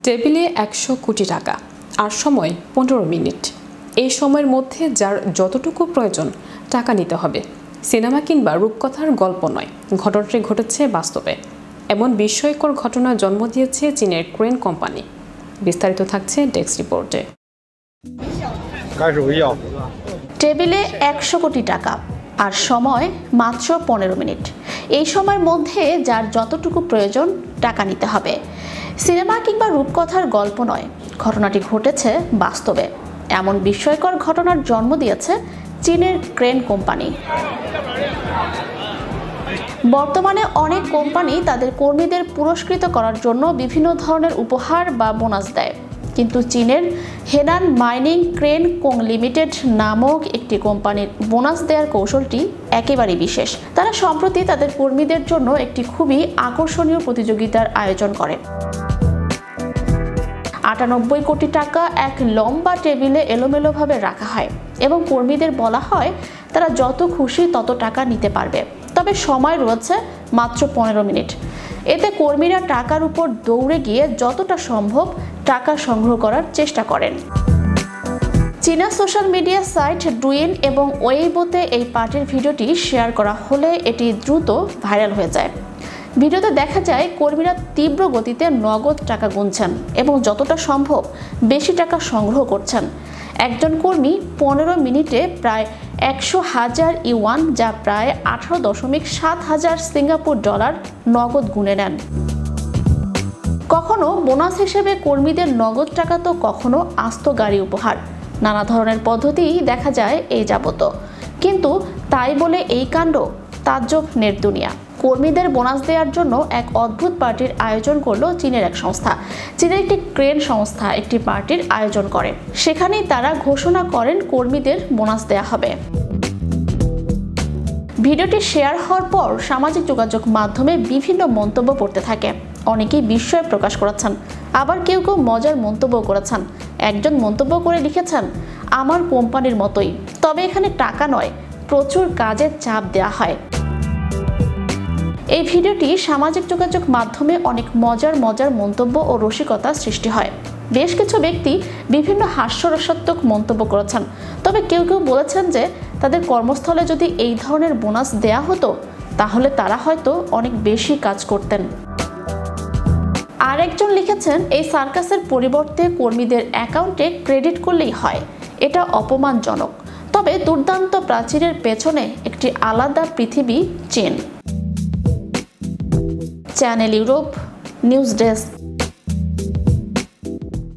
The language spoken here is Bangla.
টেবিলে ১০০ কোটি টাকা আর সময় ১৫ মিনিট। এই সময়ের মধ্যে যার যতটুকু প্রয়োজন টাকা নিতে হবে। সিনেমা কিংবা রূপকথার গল্প নয়, ঘটনাটি ঘটেছে বাস্তবে। এমন বিস্ময়কর ঘটনা জন্ম দিয়েছে চীনের ক্রেন কোম্পানি। বিস্তারিত থাকছে ডেস্ক রিপোর্টে। টেবিলে ১০০ কোটি টাকা আর সময় মাত্র ১৫ মিনিট। এই সময়ের মধ্যে যার যতটুকু প্রয়োজন টাকা নিতে হবে। সিনেমা কিংবা রূপকথার গল্প নয়, ঘটনাটি ঘটেছে বাস্তবে। এমন বিস্ময়কর ঘটনার জন্ম দিয়েছে চীনের ক্রেন কোম্পানি। বর্তমানে অনেক কোম্পানি তাদের কর্মীদের পুরস্কৃত করার জন্য বিভিন্ন ধরনের উপহার বা বোনাস দেয়, কিন্তু চীনের Henan mining crane co limited নামক একটি কোম্পানির বোনাস দেওয়ার কৌশলটি একেবারেই বিশেষ। তারা সম্প্রতি তাদের কর্মীদের জন্য একটি খুবই আকর্ষণীয় প্রতিযোগিতার আয়োজন করে। ৯৮ কোটি টাকা এক লম্বা টেবিলে এলোমেলোভাবে রাখা হয় এবং কর্মীদের বলা হয় তারা যত খুশি তত টাকা নিতে পারবে, তবে সময় রয়েছে মাত্র ১৫ মিনিট। এতে কর্মীরা টাকার উপর দৌড়ে গিয়ে যতটা সম্ভব টাকা সংগ্রহ করার চেষ্টা করেন। চীনা সোশ্যাল মিডিয়া সাইট ডুইন এবং ওয়েইবোতে এই পার্টির ভিডিওটি শেয়ার করা হলে এটি দ্রুত ভাইরাল হয়ে যায়। ভিডিওতে দেখা যায় কর্মীরা তীব্র গতিতে নগদ টাকা গুনছেন এবং যতটা সম্ভব বেশি টাকা সংগ্রহ করছেন। একজন কর্মী ১৫ মিনিটে প্রায় ১০০,০০০ ইউয়ান, যা প্রায় ১৮.৭ হাজার সিঙ্গাপুর ডলার নগদ গুনে নেন। কখনো বোনাস হিসেবে কর্মীদের নগদ টাকা, তো কখনো আস্ত গাড়ি উপহার। নানা ধরনের পদ্ধতি দেখা যায় এই যাবত, কিন্তু তাই বলে এই কাণ্ড? তাজ্জব নেট দুনিয়া। কর্মীদের বোনাস দেওয়ার জন্য এক অদ্ভুত পার্টির আয়োজন করলো চীনের এক সংস্থা। চীনের একটি ক্রেন সংস্থা একটি পার্টির আয়োজন করে। সেখানেই তারা ঘোষণা করেন কর্মীদের বোনাস দেওয়া হবে। ভিডিওটি শেয়ার হওয়ার পর সামাজিক যোগাযোগ মাধ্যমে বিভিন্ন মন্তব্য পড়তে থাকে। অনেকেই বিস্ময় প্রকাশ করেছেন, আবার কেউ কেউ মজার মন্তব্য করেছেন। একজন মন্তব্য করে লিখেছেন, আমার কোম্পানির মতোই, তবে এখানে টাকা নয়, প্রচুর কাজের চাপ দেওয়া হয়। এই ভিডিওটি সামাজিক যোগাযোগ মাধ্যমে অনেক মজার মন্তব্য ও রসিকতা সৃষ্টি হয়। বেশ কিছু ব্যক্তি বিভিন্ন হাস্যরসাত্মক মন্তব্য করেছেন, তবে কেউ কেউ বলেছেন যে তাদের কর্মস্থলে যদি এই ধরনের বোনাস দেয়া হতো তাহলে তারা হয়তো অনেক বেশি কাজ করতেন। আরেকজন লিখেছেন, এই সার্কাসের পরিবর্তে কর্মীদের অ্যাকাউন্টে ক্রেডিট করলেই হয়, এটা অপমানজনক। তবে দুর্দান্ত প্রাচীরের পেছনে একটি আলাদা পৃথিবী চীন। Channel Europe news desk.